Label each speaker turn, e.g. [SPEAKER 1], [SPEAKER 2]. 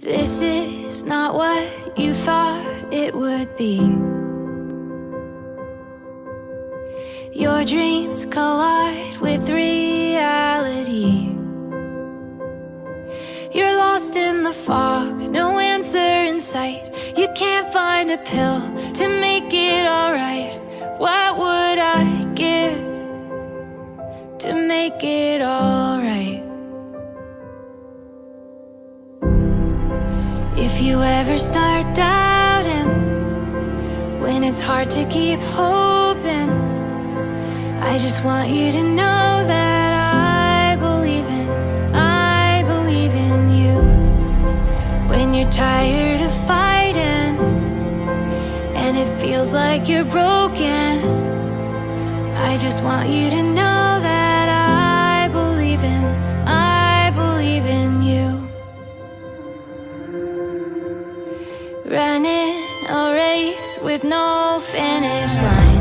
[SPEAKER 1] This is not what you thought it would be. Your dreams collide with reality. You're lost in the fog, no answer in sight. You can't find a pill to make it alright. What would I give to make it alright? If you ever start doubting, when it's hard to keep hoping, I just want you to know that I believe in you. When you're tired of fighting and it feels like you're broken, I just want you to know that I believe in you. Running a race with no finish line.